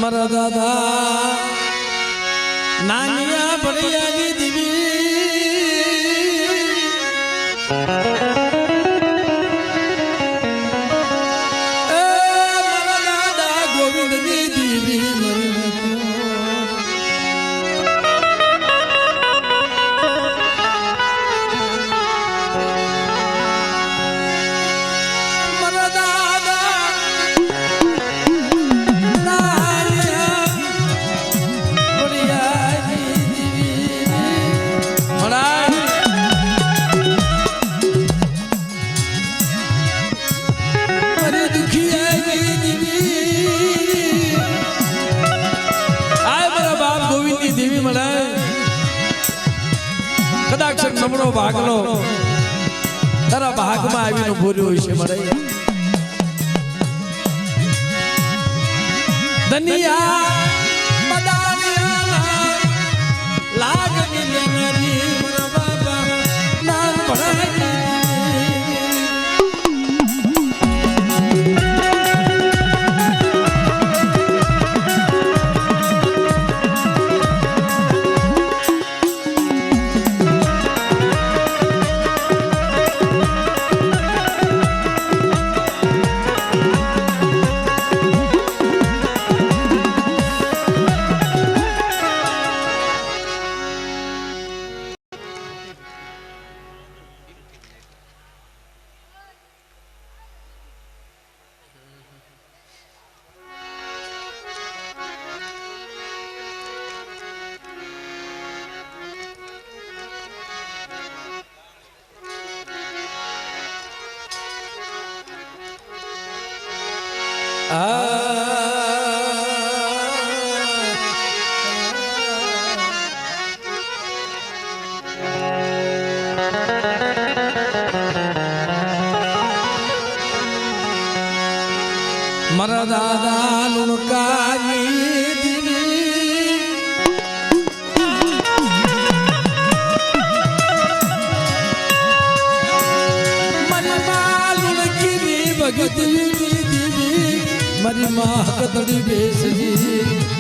મારા દાદા નાનિયા ભડિયાની દીવી મારા દાદા ગોવિંદની દીવી નમણો ભાગલો તારા ભાગમાં આવીને ભૂર્યો હોય છે મળે દનિયા લાગ મિલનરી બાબા નામ પડાય મારા દાદા લુણકાની દીવી મારી માં લુણકીની ભગતની દીવી મારી માં કતડી બેસજી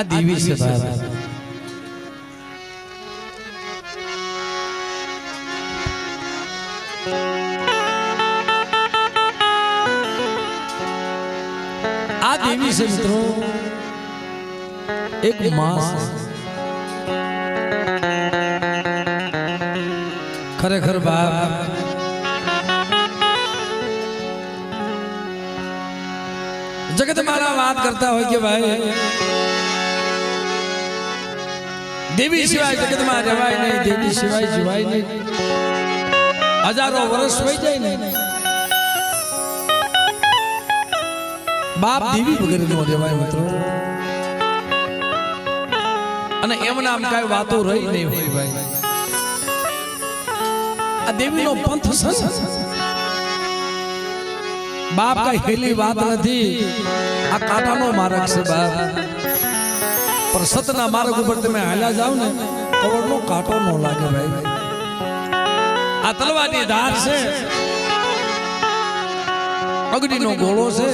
આ દેવી છે બાપ. આ દેવી છે મિત્રો, એક માં છે. ખરેખર બાપ જગત મારા વાત કરતા હોય કે ભાઈ દેવી સિવાય જગતમાં રહેવાય નહીં, દેવી સિવાય જીવાય નહીં. હજારો વર્ષ થઈ જાય ને બાપ દેવી વગર નો રહેવાય મિત્રો. અને એમના આમ કઈ વાતો રહી નહીં હોય ભાઈ. આ દેવીનો પંથ છે બાપ, કઈ હેલી વાત નથી. આ કાંટાનો માર્ગ છે બાપ, પણ સતના માર્ગ ઉપર તમે હાલ્યા જાવ ને કવરનો કાંટો ન લાગે ભાઈ. આ તલવારની ધાર છે, અગ્નિનો ગોળો છે.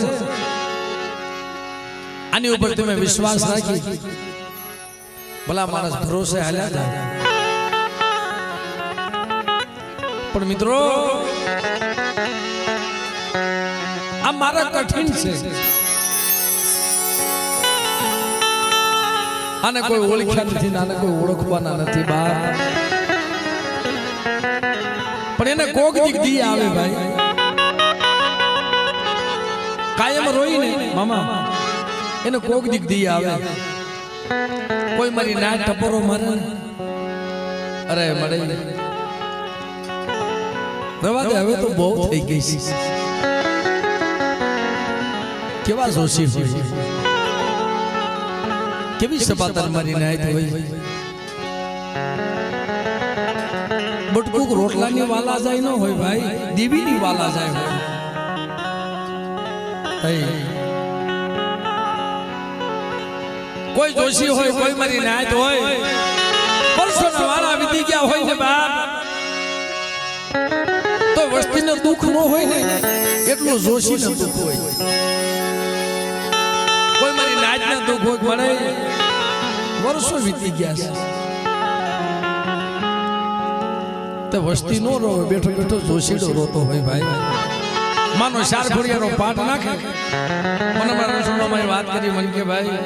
આની ઉપર તમે વિશ્વાસ રાખી ભલા માણસ ભરોસે હાલ્યા જાય. પણ મિત્રો આ મારા કઠિન છે. આને કોઈ ઓળખ્યા નથી, આને કોઈ ઓળખવાના નથી બાપ. પણ એને કોક દીક દી આવે ભાઈ. કાયમ રોઈ ને મામા, એને કોક દીક દી આવે. કોઈ મારી ના ટપોરો મારે, અરે મળે રવા દે, હવે તો બહુ થઈ ગઈ છે. કેવા જોશી હોય, કેવી સપાતર મારી નાય હોય. બટકુક રોટલાની વાલા જાય ન હોય ભાઈ, દેવીની વાલા જાય હોય. કોઈ જોશી હોય, કોઈ મારી નાય હોય, વર્ષોના વાળા વીતી ગયા હોય ને બાપ, તો વસ્તીને દુઃખ ન હોય ને એટલું જોશીને દુઃખ હોય. કોઈ મારી નાચના દુઃખ હોય મળે, વર્ષો વીતી ગયા છે તો વસ્તી નો રો, બેઠો બેઠો જોશીડો રોતો હોય ભાઈ. માનો ચાર ફળિયાનો પાઠ નાખે. મને મારા રસોડામાં વાત કરી, મને કે ભાઈ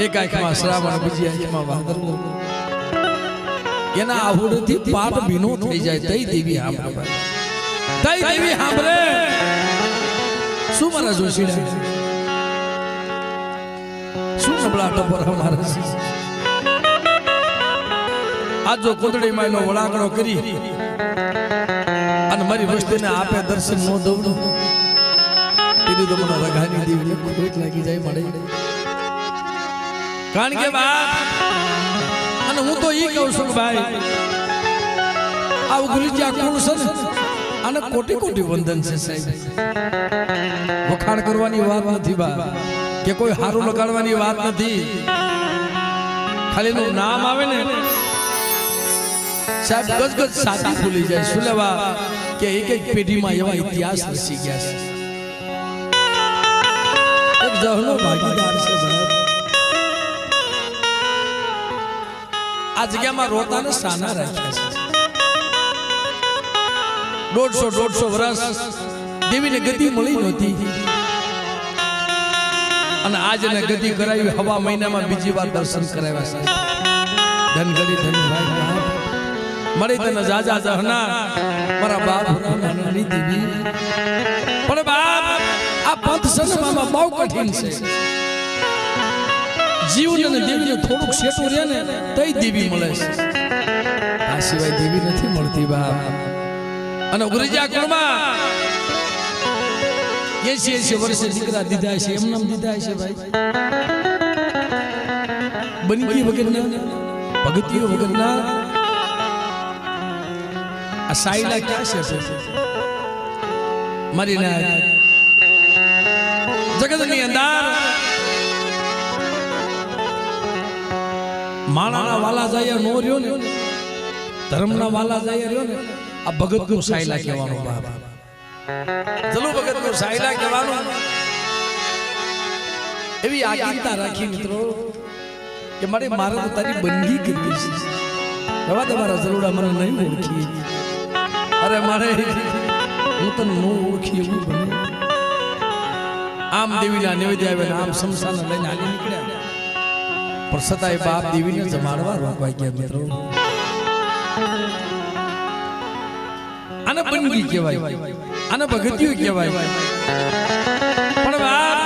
એક આંખમાં શ્રાવણ, બીજી આંખમાં ભાદરવો. એના આહુડથી પાઠ ભીનો થઈ જાય. તઈ દેવી સાંભળે, તઈ દેવી સાંભળે. શું મારા જોશીડા, શું નબળા ટપોરા મારા. આજ જો કોતડી માયનો વળાકડો કરી અને મારી વસ્તીને આપે દર્શન નો દઉં, કીધું તો મને રઘાની દેવી ખોટ લાગી જાય મળે. કારણ કે બાપ, અને હું તો ઈ કહું છું ભાઈ, આ ગુરુજી કુળ છે ને, અને કોટી કોટી વંદન છે સાહેબ. વખાણ કરવાની વાત નથી બાપ, કે કોઈ હારું લગાડવાની વાત નથી. ખાલી નું નામ આવે ને સાહેબ, ગજગજ સાચી ભૂલી જાય. શું લેવા કે એક એક પેઢીમાં એવા ઇતિહાસ રચી ગયા છે. એક જહનો ભાગીદાર છે સાહેબ. આ જગ્યામાં રોતાને સાના રાખ્યા છે. 150 વર્ષ દેવીને ગતિ મળી નહોતી, અને આજ એને ગતિ કરાવી. હવા મહિનામાં બીજી વાર દર્શન કરાવ્યા છે. ધનગડી ધનભાઈ મળી તને જાજા જહના મારા બાપ નાની દેવી. પણ બાપ આ પંથ સંસારમાં બહુ કઠિન છે. જીવન અને દેવીને થોડુંક શેટું રહે ને તઈ દેવી મળે છે. આ સિવાય દેવી નથી મળતી બાપ. અને ગુરુજા કુળમાં 80 વર્ષે દીકરા દીધા છે, એમ નામ દીધા છે ભાઈ. બનકી વગરના, ભગતીઓ વગરના આ સાઈલા ક્યાં છે મારી ના. જગતની અંદર માણાના વાલા જાય નો રહ્યો ને, ધર્મના વાલા જાય રહ્યો ને, આ ભગતનું સાયલા કહેવાનું બાપ. જલુ ભગતનું સાયલા કહેવાનું. એવી આગીતા રાખી મિત્રો કે મારે તો તારી બંદગી કરવી છે રવા તમારા જરૂરા મને નહીં ઓળખી અરે મારે હું તને ન ઓળખી એવું બને આમ દેવીના નિવેદ્ય આવે આમ સમસાન લઈને આગળ નીકળ્યા પણ છતાંય બાપ દેવીને જમાડવા રોકવાઈ ગયા મિત્રો આને બંદગી કહેવાય આને ભગતિયો કહેવાય પણ બાપ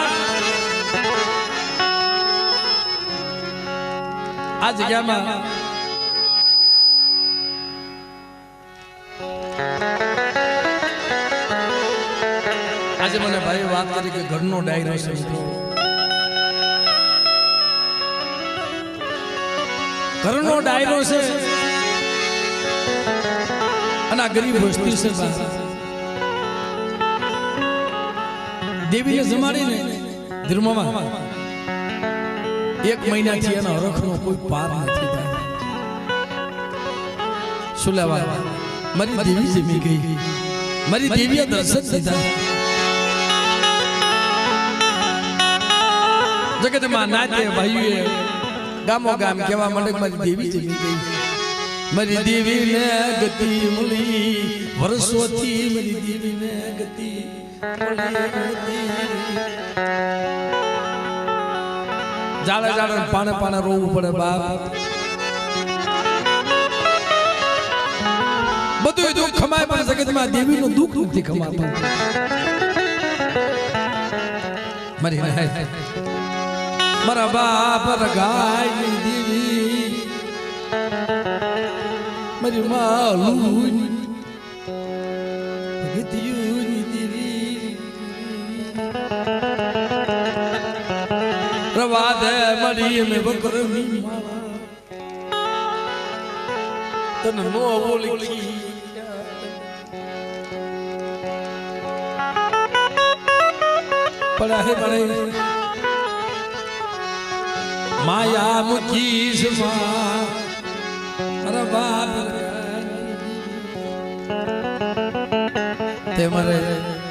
આ જગ્યામાં આજે મને ભાઈ વાત કરી કે ઘરનો ડાયરો છે ઘરનો ડાયરો છે અને આ ગરીબ વસ્તી છે દેવીને જમાડીને ધર્મમાં 1 મહિનાથી એના હરખનો કોઈ પાર નથી થાય શું લેવા મારી દેવી જમી ગઈ મારી દેવીએ દર્શન દીધા જગતમાં નાચે ભાઈઓએ ગામો ગામ કહેવા માંડે મારી દેવી જમી ગઈ મારી દેવીને ગતિ મળી વર્ષોથી મારી દેવીને ગતિ જાડે જાડે પાણે પાણે રોવું પડે બાપ બધું દુઃખ ખમાય પણ જગતમાં દેવીનું દુઃખ નથી ખમાતું મારી મારા બાપ રગાઈ દેવી મારી માલું ગતિયુની દેવી રવાદે મળી મે બકરની તને નો ઓળખી પડા હે પડે માયા મુખી સમા અરે બાપ તે મારે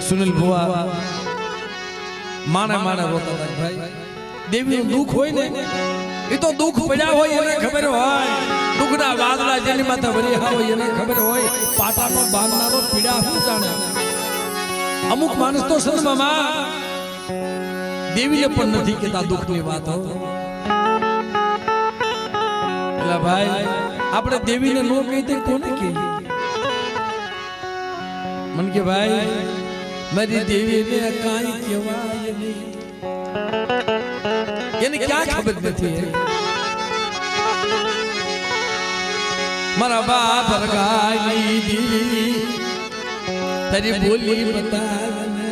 સુનિલ ભુવા માને રોતા હતા ભાઈ દેવીનું દુઃખ હોય ને એ તો દુઃખ પડ્યા હોય એને ખબર હોય દુઃખના વાદળા જેની માથે વરિયા હોય એને ખબર હોય પાટાનો બાંધનારો પીડા શું જાણે અમુક માણસ તો સંતમાં દેવીને પણ નથી કહેતા દુઃખની વાતો એટલે ભાઈ આપણે દેવીને નો કહી દે કોને કહીએ મન કે ભાઈ મારી દેવીને કાંઈ કહેવાય નહીં એને ક્યાં ખબર નથી મારા બાપ રગાઈ દેવી તારી બોલી બતાવને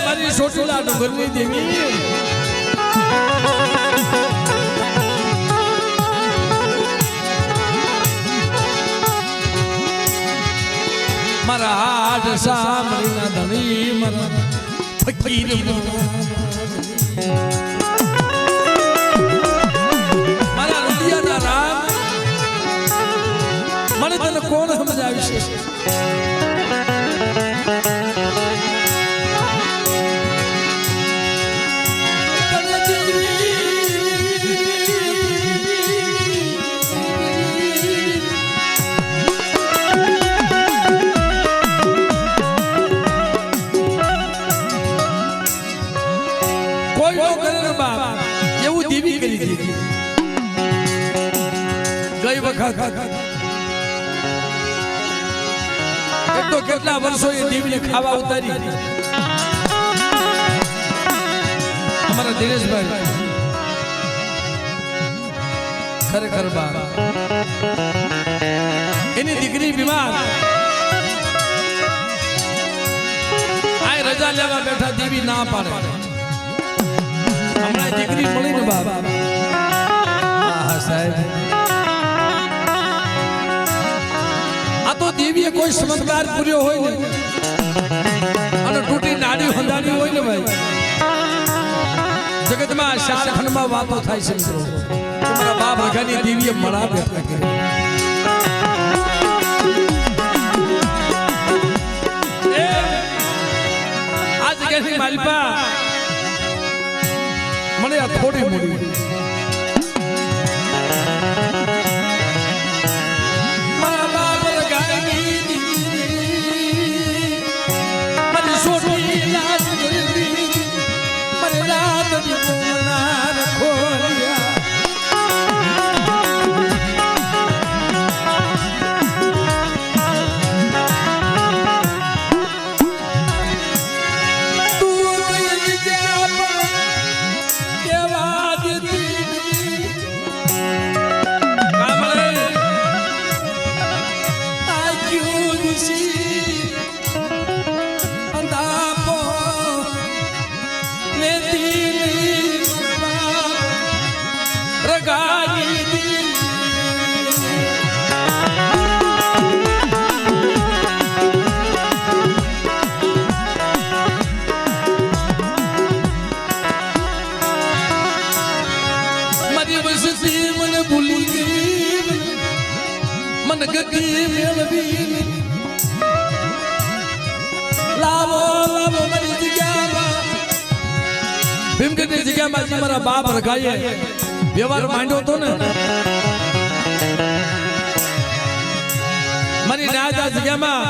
મારી સોટલા ડુંગરની દેવી મારા હાથ સાંભળીના ધણી મારા ફકીર મારા રૂપિયાના રામ મને તને કોણ સમજાવી છે એવું દેવી કરી દીધી ગઈ વખત એક તો કેટલા વર્ષો એ દેવીને ખાવા ઉતારી અમારા દિનેશભાઈ ખરેખર બા એની દીકરી બીમાર આ રજા લેવા બેઠા દેવી ના પાડે હમણાં દીકરી મળી ને બાબા હા સાહેબ આ તો દેવીએ કોઈ ચમત્કાર પૂર્યો હોય ને અને તૂટી નાડી હંધાડી હોય ને ભાઈ જગતમાં શાળખંડમાં વાતો થાય છે મિત્રો કે મારા બાપ રઘાની દેવીએ મળા બેઠા કરી આ જગ્યાની માલિપા મને આ થોડી મોડી ભીમગઢની જગ્યામાં મારા બાપ રખાએ વ્યવહાર માંડ્યો હતો ને મારી નાજા જગ્યામાં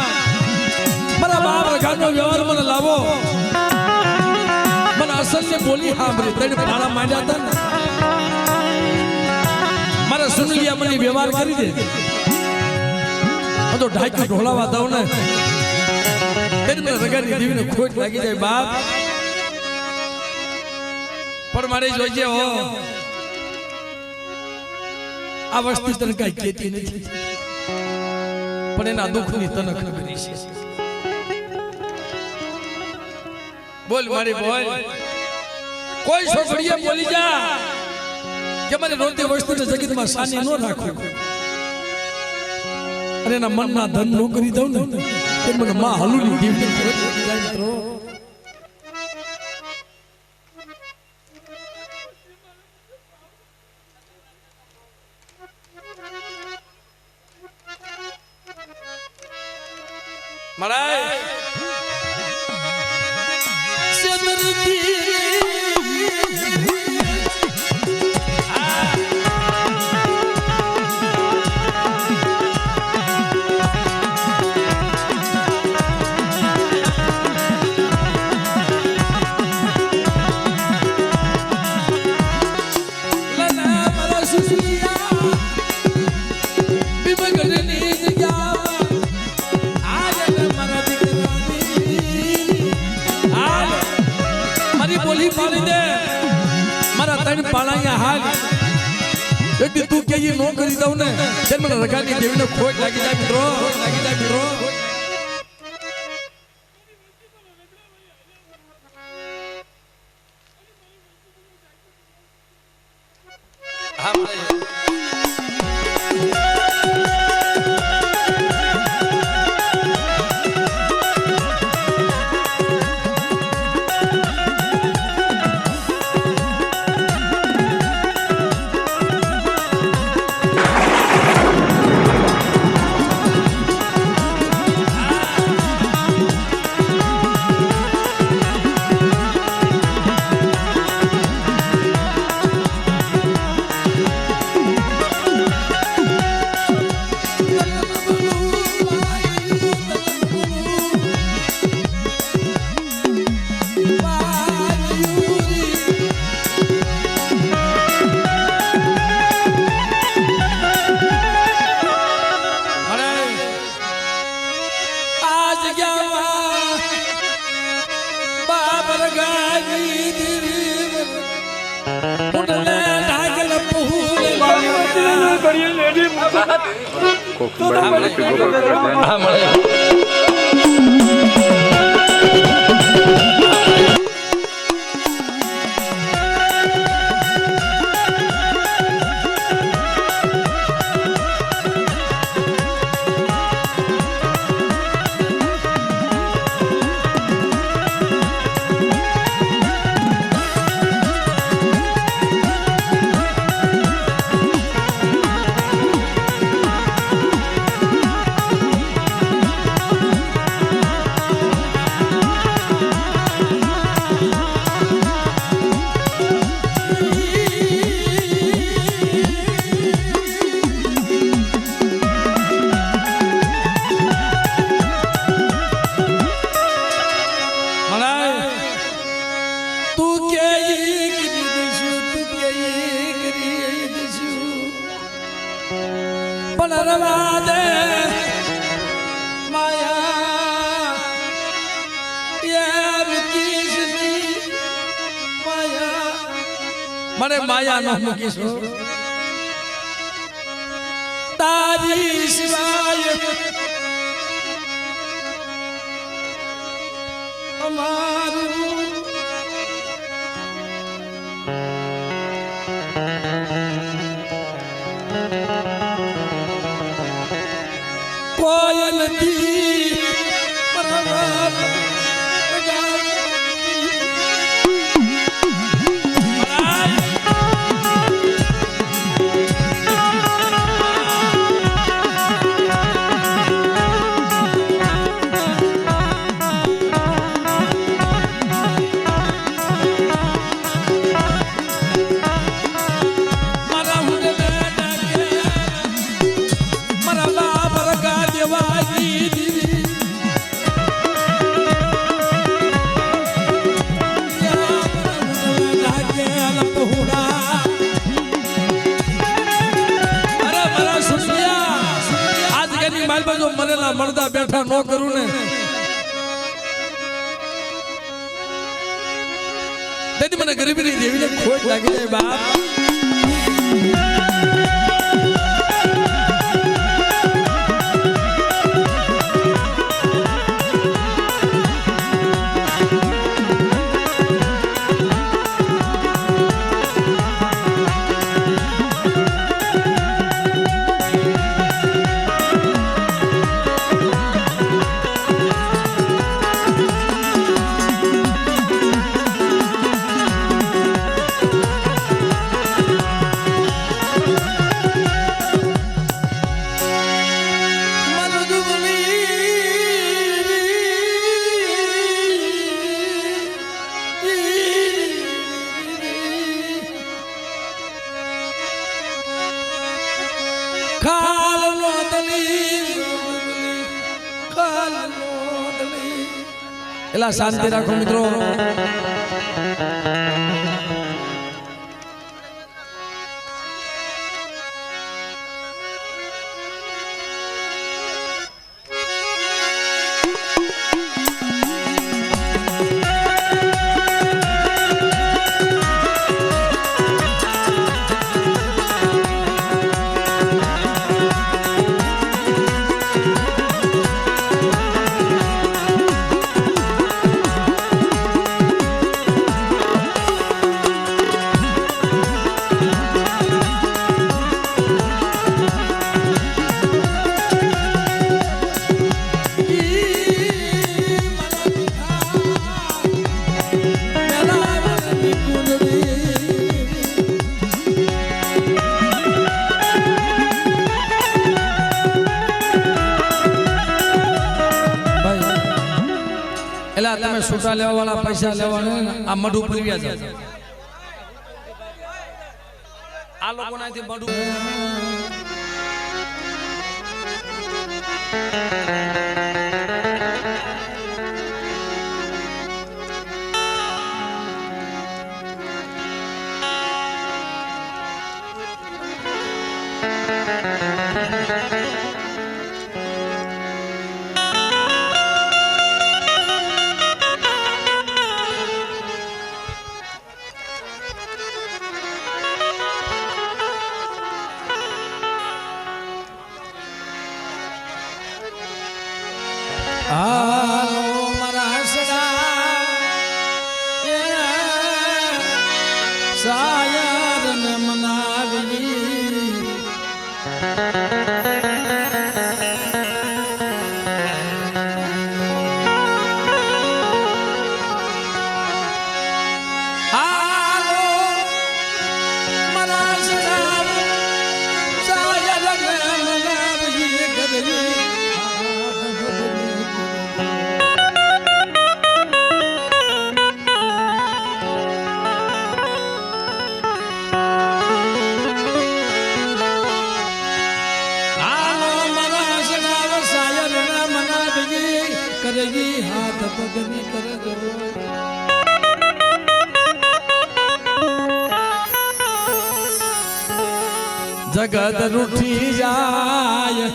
મારા બાપ રખાનો વ્યવહાર મને લાવો મને અસલ ને બોલી સાંભળી તને પાણા માંડ્યા હતા ને મારા સુનલિયા મને વ્યવહાર કરી દે તો ઢાક્યું ઢોલાવા દઉં ને તેને રગાની દેવીને ખોટ લાગી જાય બાપ પણ મારે જોઈએ હો આ વસ્તુ તને કઈ કહેતી નથી પણ એના દુઃખની તનખ કરી છે બોલ મારી બોલ કોઈ છોકરીએ બોલી જા કે મને રોતી વસ્તુને જગતમાં સાની ન રાખો અને એના મનના ધન નો કરી દઉં ને એ મને માં હલુની દેવી મિત્રો મરાય તું કે નો કરી દઉં ને મને રગાની દેવીને ખોટ લાગી જાય મિત્રો લાગી જાય મિત્રો પણ રવા દે માયા યાર કીસની માયા મને માયા ન મૂકીશો તારી સિવાય અમારું કોઈ નથી મરેલા મળતા બેઠા ન કરું ને તેથી મને ગરીબી દેવીને ખોટ લાગી જાય બાપ એલા શાંતિ રાખો મિત્રો તમે છૂટા લેવા વાળા પૈસા લેવાના આ મઢું પરવ્યા જાવ આ લોકો નાથી મઢું જગત રૂઠી જાય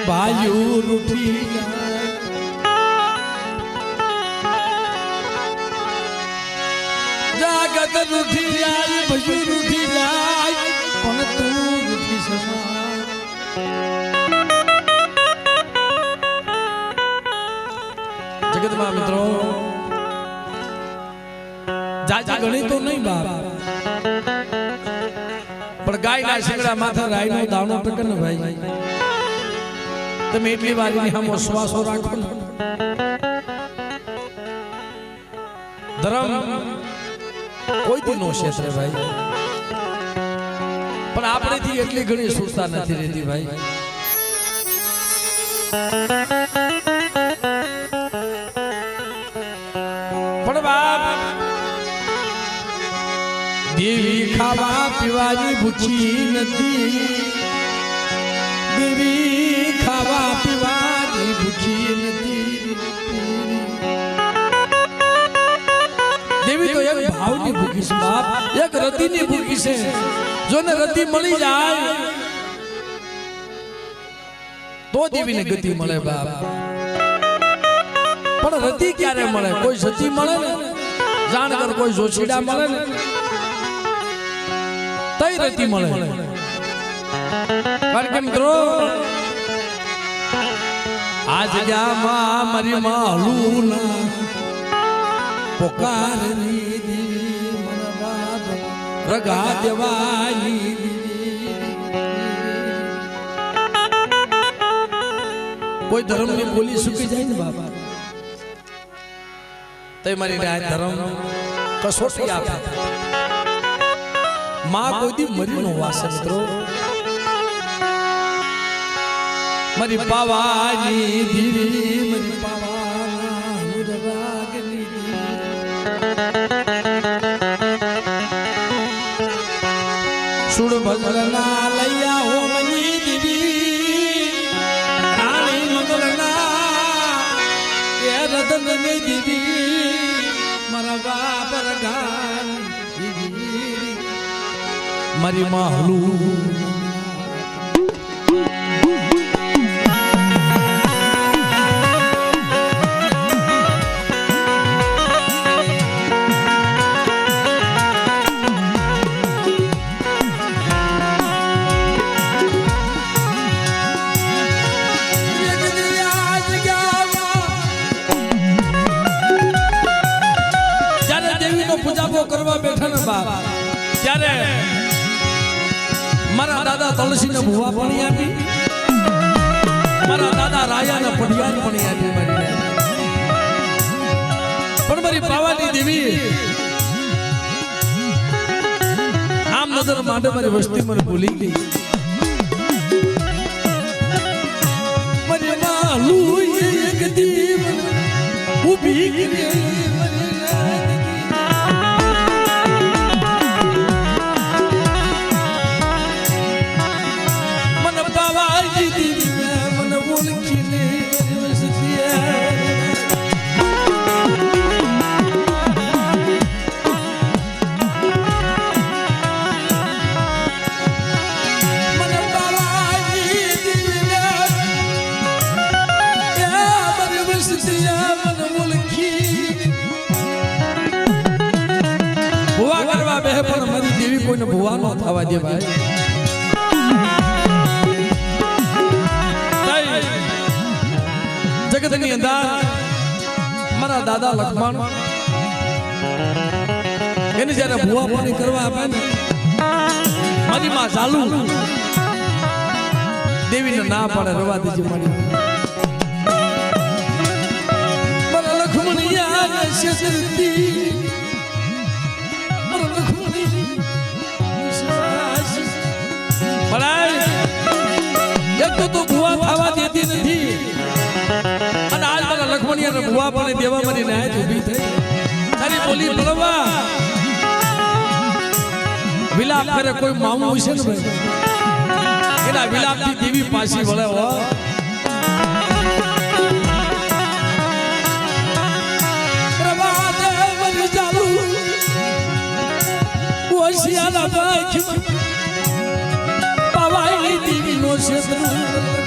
ભાઈઓ રૂઠી જાય જગત રૂઠી જાય ભાઈઓ રૂઠી જાય પણ તું રૂઠી સમા જગતમાં મિત્રો જાજી ગણી તો નહીં બાપ પણ ગાયના શિંગડા માથે રાયનો દાણો ટકે ને ભાઈ તમે એટલી વાર એની સામે શ્વાસો રાખો ને ધર્મ કોઈથી નો ક્ષેત્ર ભાઈ પણ આપણેથી એટલી ઘણી સુરતા નથી રહેતી ભાઈ પણ બાપ દેવી ખાવા પીવાની ભૂખી નથી દેવી ખાવા પીવાની ભૂખી નથી દેવી તો એક ભાવની ભૂખી છે બાપ એક રતિની ભૂખી છે જો ને રતિ મળી જાય તો દેવીને ગતિ મળે બાપ પણ રતિ ક્યારે મળે કોઈ સતી મળે ને જાણ કર કોઈ જોશીડા મળે ને તઈ રતિ મળે કારણ કે મિત્રો આ જગ્યામાં મારી માલું ના પોકારની દેવી મને બાપ રગા દેવાની કોઈ ધર્મની બોલી સુકી જાય ને બાપા તઈ મારી ધર્મ કસોટી આપે માં કોઈ દી મરી નો વાસે મિત્રો મારી પાવાની દીવી મારી પાવાના હિરવાગની સુડ ભજના લૈયા હો મની દીવી રાણી મંગલના એ રતનની દીવી મારા બાબર ગાન દીવી મારી માહલું કરવા બેઠા ને બાપ ત્યારે મારા દાદા તુલસીને ભુવા પાણી આપી મારા દાદા રાયાને પડિયાન પાણી આપી પણ મારી પાવાની દેવી આમ નજર માંડે મારી વસ્તી મને ભૂલી ગઈ મારી માલું એક દીવ ઊભી ગઈ પણ મારી દેવી કોઈને ભુવા ન થવા દે ભાઈ જગતની અંદર મારા દાદા લક્ષ્મણ એને જયારે ભુવા પાણી કરવા આપે ને મારી માં ચાલુ દેવીને ના પાડે રવા દેજે મારી મારા લક્ષ્મણિયા શેષતી અને આજ મારા લક્ષ્મણિયાને ભુવા પાણી દેવા મારી ન્યાય ઊભી થઈ તારી બોલી પડવા વિલાપ કરે કોઈ મામું છે ને ભાઈ એના વિલાપથી દેવી પાછી વળે હો પ્રભાતે મરી ચાલુ ઓ ઓશિયાલા પાખ પવાઈ દીવી નો શેત્રુ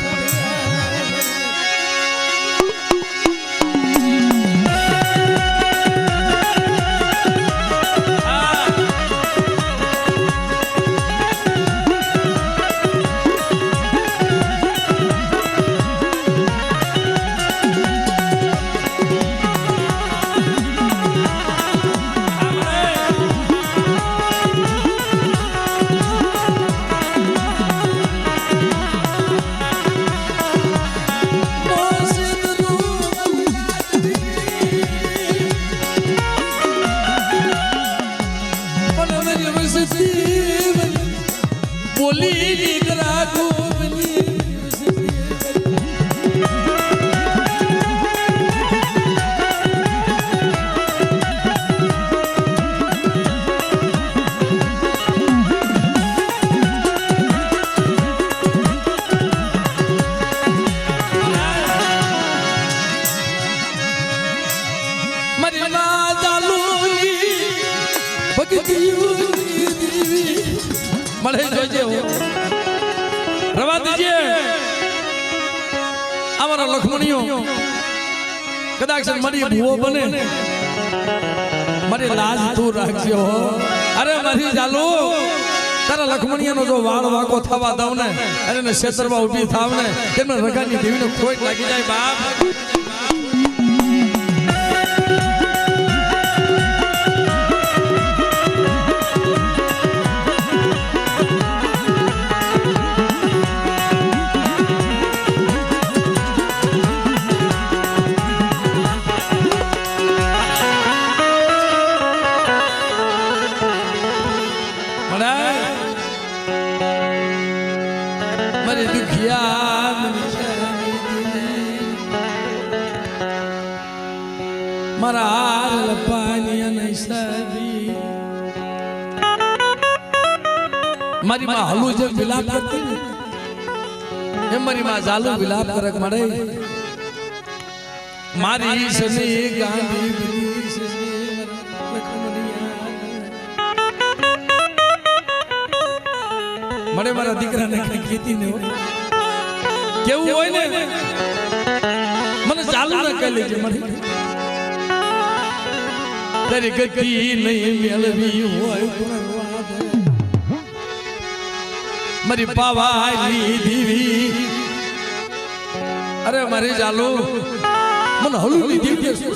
બોલી દીકરા ગોબની મારી મા ચાલુની ભક્તિ મળે જોજે રવા દીજે અમારા લખમણીઓ કદાચ મારી ભૂવો બને મારી લાજ તું રાખજો અરે મારી ચાલુ તારા લખમણીયાનો જો વાળ વાકો થવા દઉં ને અને ક્ષેત્રમાં ઊભી થાવ ને તેમને રગાની દેવીનો ખોટ લાગી જાય બાપ મારા લપાની નૈસબી મારી માં હલુ જે વિલાપ કરતી ને એમ મારી માં જાલુ વિલાપ કરક મળે મારી સની ગાંધી બની સની મને મારા દીકરાને કઈ ખેતી ને કેવું હોય ને મને ચાલુ ન કરી લેજે મને તારી ગતિ નહીં મેળવી હોય મારી પાવાલી દીવી અરે મારી ચાલુ મને હળુની દીવી શું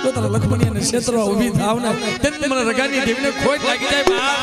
તો તારા લખમણી અને ક્ષેત્ર ઊભી થાવ ને તેને મને રગાની દેવીને ખોટ લાગી જાય બાપ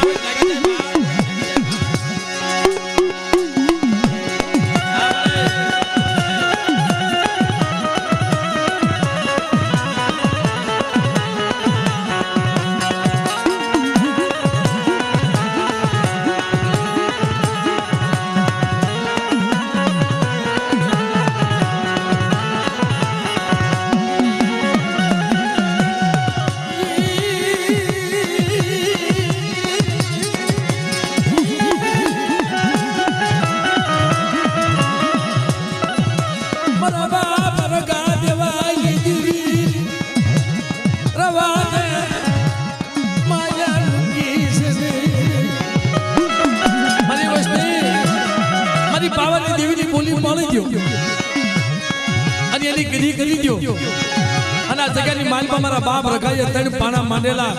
માલપા મારા બાપ રખાય ત્રણ પાણા માંડેલા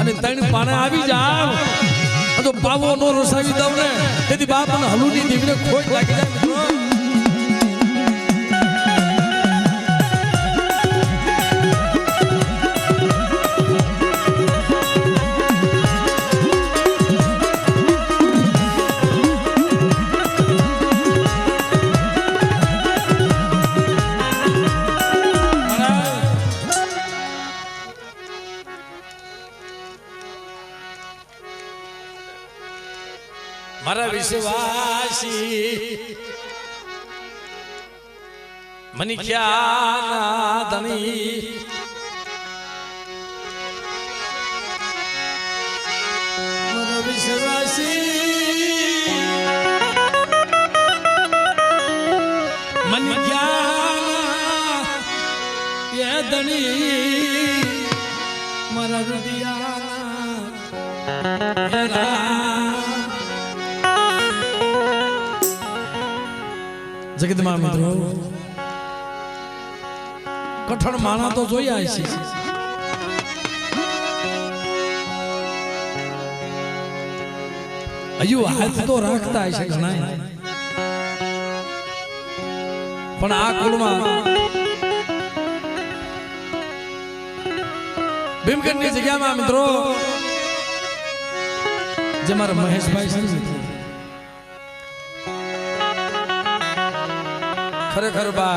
અને ત્રણ પાણા આવી જાવ તો પાવો નો રસાવી દઉં ને તેથી બાપ મને હલુની દેવીને ખોટ લાગી જાય મારા વિશ્વાસી મની ખ્યાના ધણી મારા વિશ્વાસી મની ખ્યાના એ ધણી મારા રૂપિયા જગતમાં મિત્રો કઠણ માણા તો જોયા છે હજુ હાથ તો રાખતા હશે ઘણા પણ આ કુળમાં ભીમગઢની જગ્યામાં મિત્રો જે મારા મહેશભાઈ છે ખરેખર બા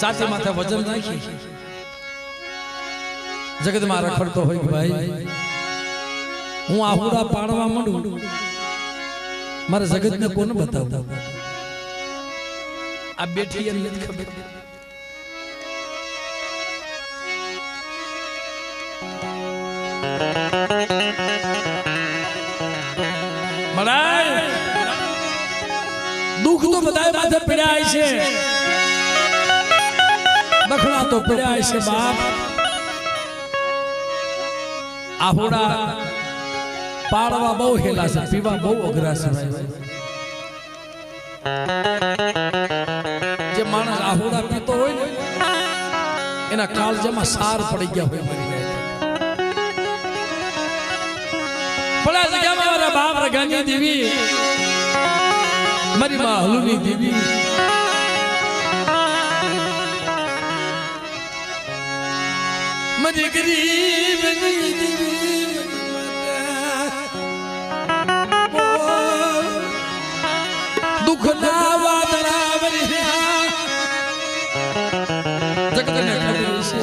સાચી માથે વજન રાખી જગતમાં રખડતો હોય કે ભાઈ હું આહુડા પાડવા માંડું મારે જગતને કોને બતાવતા આ બેઠી એને નથી ખબર મરાય દુઃખ તો બધાય માથે પડ્યા છે બખડા તો પડ્યા છે બાપ આહુડા પાડવા બહુ હેલા છે પીવા બહુ અઘરા છે જે માણસ આહુડા પીતો હોય ને એના કાળજામાં સાર પડી ગયા હોય મરી ગયા પણ આ જગ્યામાં મારા બાપ રગાની દેવી મારી માં હલુની દેવી મારી ગરીબની દેવી દુઃખના વાદળા વરસ્યા જગતને ખબર છે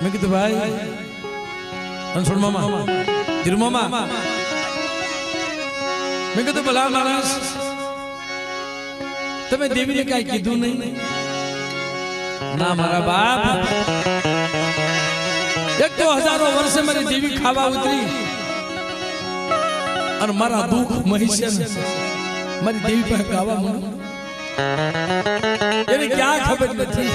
મેં કીધું ભાઈ અંશુર મામા ધીરુ મામા મેં કીધું ભલા માણસ તમે દેવીને કઈ કીધું નહીં ના મારા બાપ એક તો હજારો વર્ષે મારી દેવી ખાવા ઉતરી અને મારા દુઃખ મહિષ્ય મારી દેવી પાસે ગાવા માંડું એને ક્યાં ખબર નથી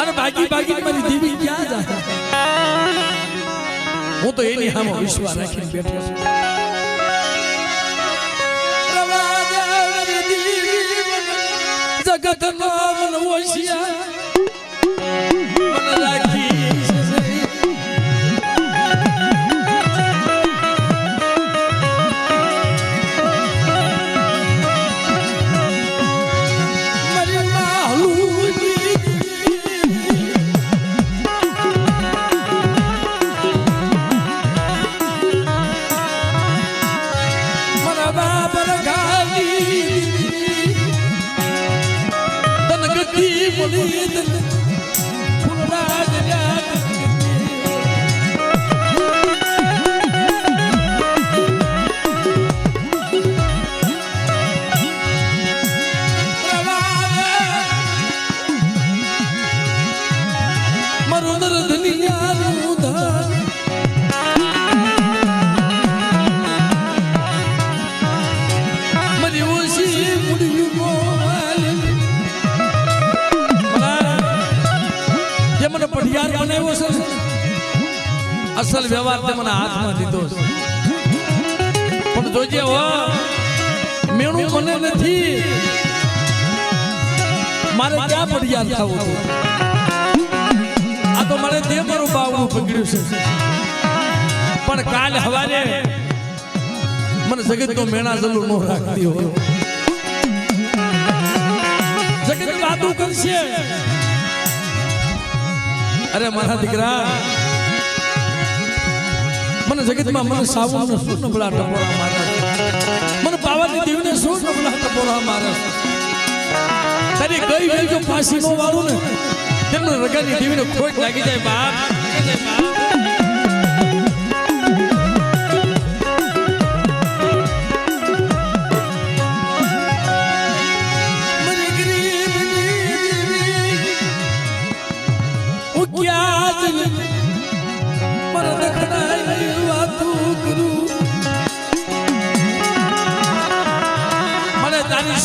અને બાકી મારી દેવી ક્યાં જાય હું તો એની સામે વિશ્વાસ રાખીને બેઠો છું જગત નો મન ઓશિયા મન રાખી અસલ વ્યવહાર તે મને હાથમાં દીધો પણ જોજે હો મેણું મને નથી મારે ક્યાં પડિયાર થવું આ તો મારે તે મારું બાવડું પકડ્યું છે પણ કાલ હવારે મને જગત નો મેણા જલું નો રાખતી હોય જગત વાતું કરશે અરે મારા દીકરા મને જગતમાં મને સાવનનો શું નબળા ટપોરા મારે મને પાવાની દેવને શું નબળા ટપોરા મારે તારી કઈ ગઈ જો પાસી નો વાળું ને તેમને રગાની દેવીને ખોટ લાગી જાય બાપ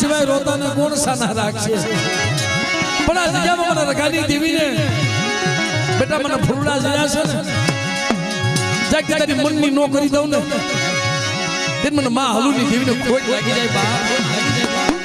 સિવાય રોતાને કોણ સાના રાખશે પણ આ જગ્યામાં મને રગાની દેવીને બેટા મને ફૂલડા જયા છે ને જાક તારી મનની નો કરી દઉં ને તે મને માં હલુની દેવીને ખોટ લાગી જાય બહાર લાગી જાય બહાર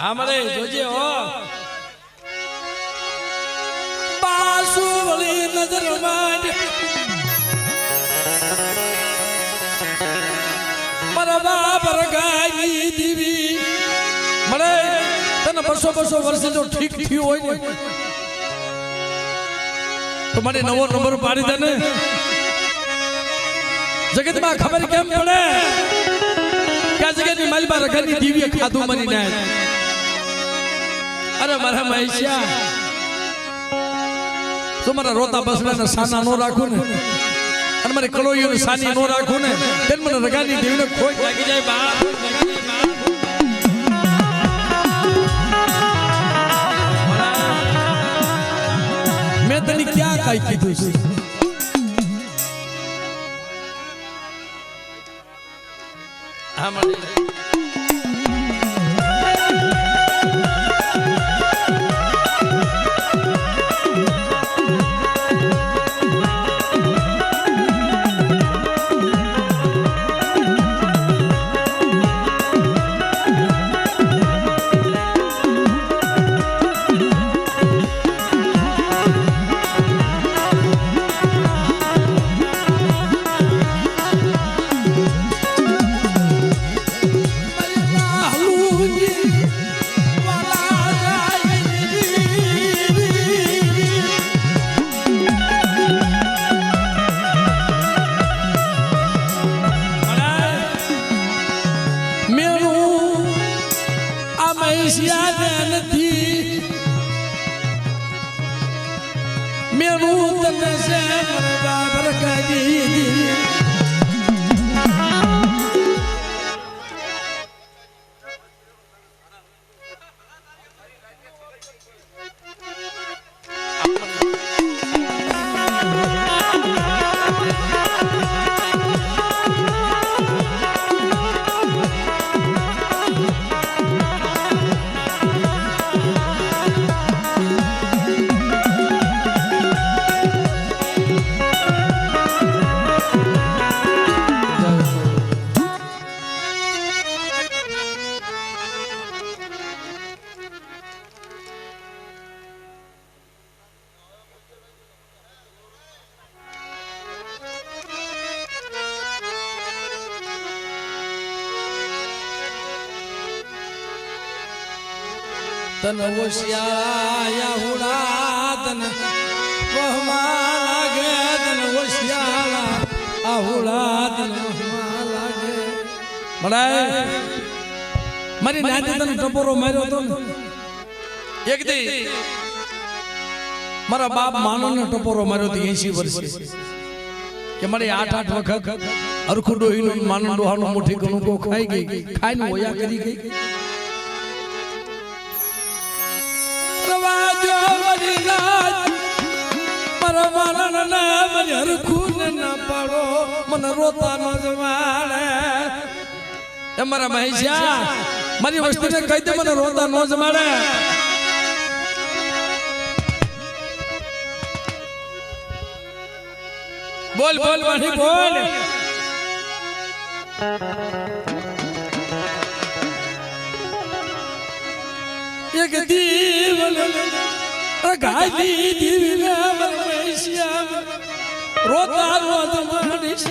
हमारे जोजे हो बासु वाली नजर मार मरवा बरगाई दीवी मरे तने बसो वर्ष जो ठीक थी होय ने तो मारे नवो नंबर पाड़ी दे ने जगत में खबर केम पड़े क्या जगह नी माली बार रखनी दीवी खादू मरी ना अरे मारा महेशिया तो मारा रोता बसला ने साना नो राखू ने अरे मारे कलोईयो ने सानी नो राखू ने तेन मने रगानी देवी ने खोट लागी जाए बाप मैं तनी क्या काई कीधु छे हमारे तन वो श्याया हुड़ा तन वो हमारा મળાય મારી નાની તને ટપોરો માર્યો તો ને એક દી મારા બાપ માનો ને ટપોરો માર્યો તો 80 વર્ષે કે મારી 8 વખત અરખું ડોહીનું માનો ડોહાનું મુઠ્ઠી ઘણું કો ખાઈ ગઈ ખાઈને ઓયા કરી ગઈ રવાજો મારી નાચ મારા માના ના મારી અરખું ના પાડો મને રોતા ન જમાડે એ મારા મહેશિયા મારી વસ્તીને કહી દે મને રોતા ન જમાડે બોલ બોલ વાણી બોલ એક દીવલ ગાલી દીવલા મહેશિયા રોતા રોત માડીશ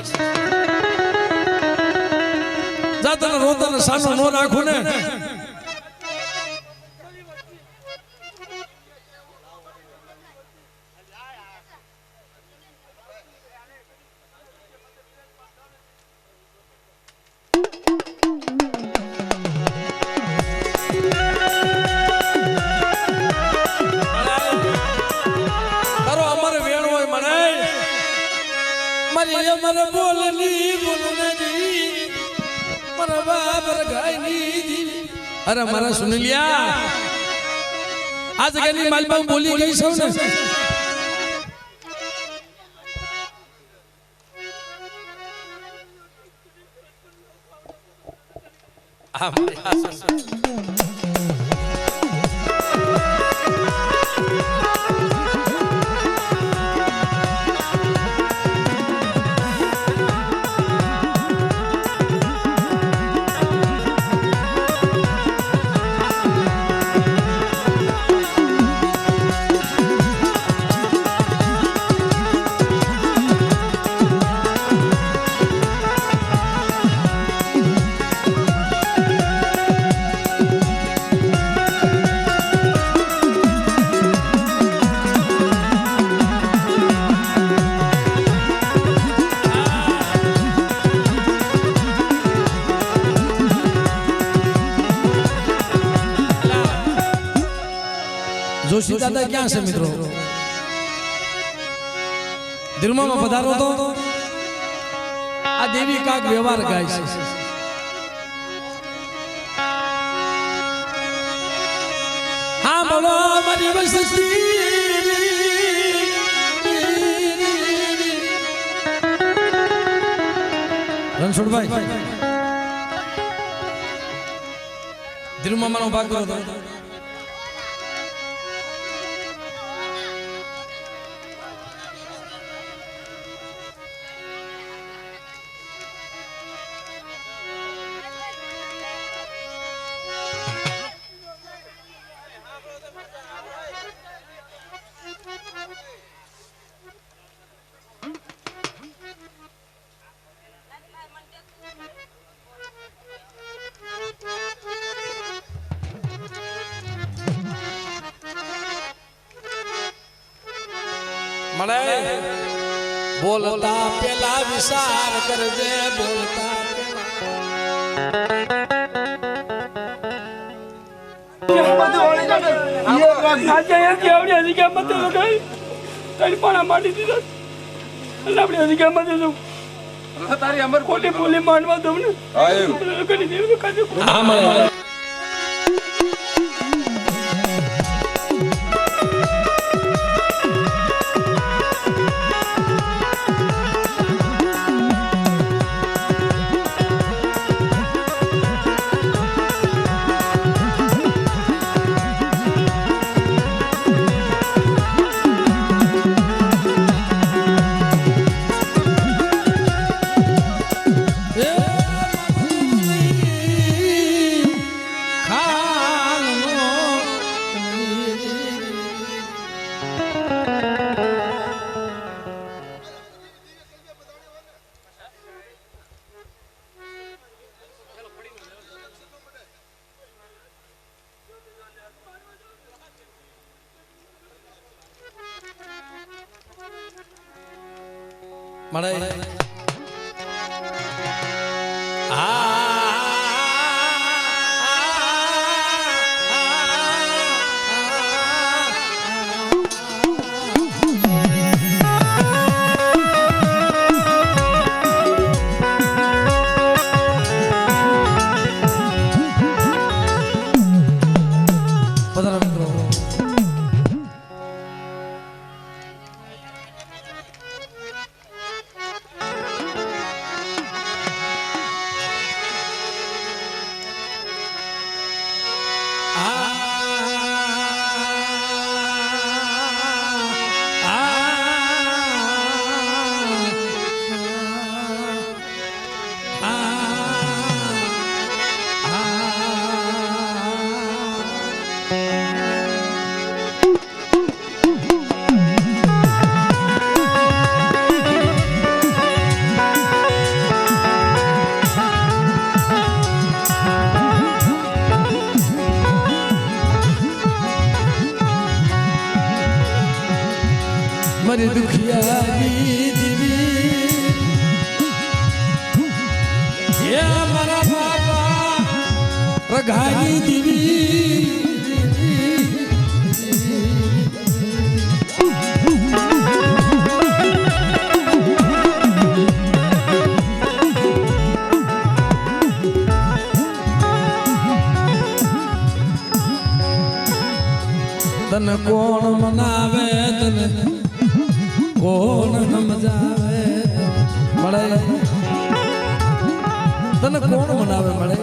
જાતને રોતાને સાનો નો રાખું ને મને બોલની બોલની મારા બાપ ગાયની અરે મારા સુનિલિયા આ જગ્યાની માલમાં બોલી ગઈ સૌ ને જોશી દાદા ક્યાં છે મિત્રો દિલમાં પધારો તો આ દેવી કાક વ્યવહાર ગાય છે હા બોલો મારી વસ્તી રણછોડભાઈ દિલમાં મારો ભાગ કરો તો મળે બોલતા પેલા વિચાર કરજે બોલતા તારી અમર બોલી બોલી માંડવા દઉં ને મળે હા દુખિયાની દીવી હે મારા બાપા રઘાની દીવી તને કોણ મનાવે તને કોણ સમજાવે મળે તને કોણ મનાવે મળે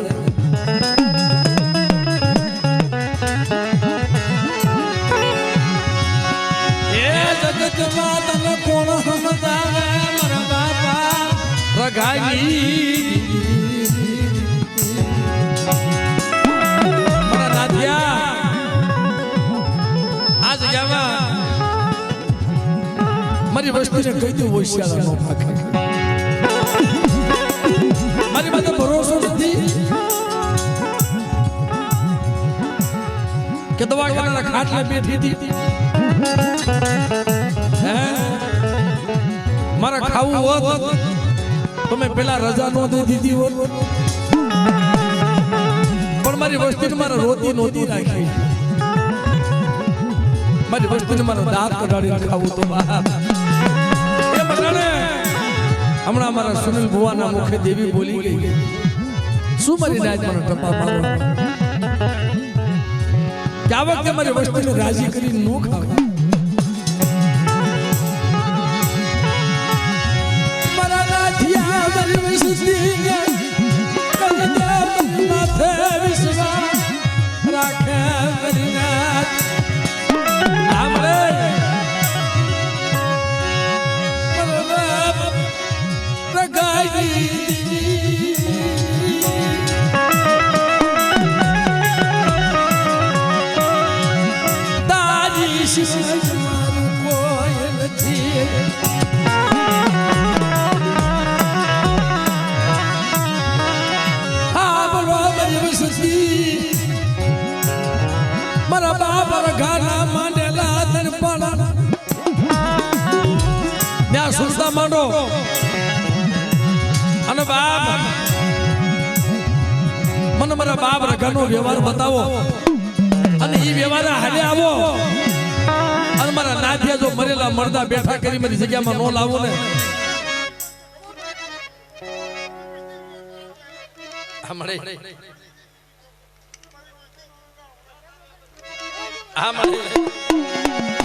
એ જગતમાં તને કોણ સમજાવે મારા બાપા રઘાઈ મારા નાથિયા મારી વસ્તીને કહી દઉં હોશિયાર નો ભાગે મારી માથે ભરોસો નથી કે દવાખાનાના ખાટલે બેઠી હતી હે મારા ખાવું હોત તમે પેલા રજા નો દઈ દીધી હોત પણ મારી વસ્તીને મારા રોતી નહોતી રાખી મારી વસ્તુને મારો દાંત કઢાડીને ખાવું તો એ બધાને હમણાં મારા સુનિલ ભુવાના મુખે દેવી બોલી ગઈ શું મારી નાજ મને ટપા મારો કે આ વખતે મારી વસ્તુને રાજી કરીને નો ખાવા મારા નાથિયા મારી વસ્તી માથે વિશ્વાસ રાખે મારી નાથ મારા બાપા ઘાના માંડેલા તન પાડા ત્યાં સુરતા માંડો અને બાપ મને મારા બાપ રઘાનો વ્યવહાર બતાવો અને એ વ્યવહાર હાલે આવો અને મારા નાથિયા જો મરેલા મરદા બેઠા કરી મારી જગ્યામાં નો લાવો ને મળે હા મળે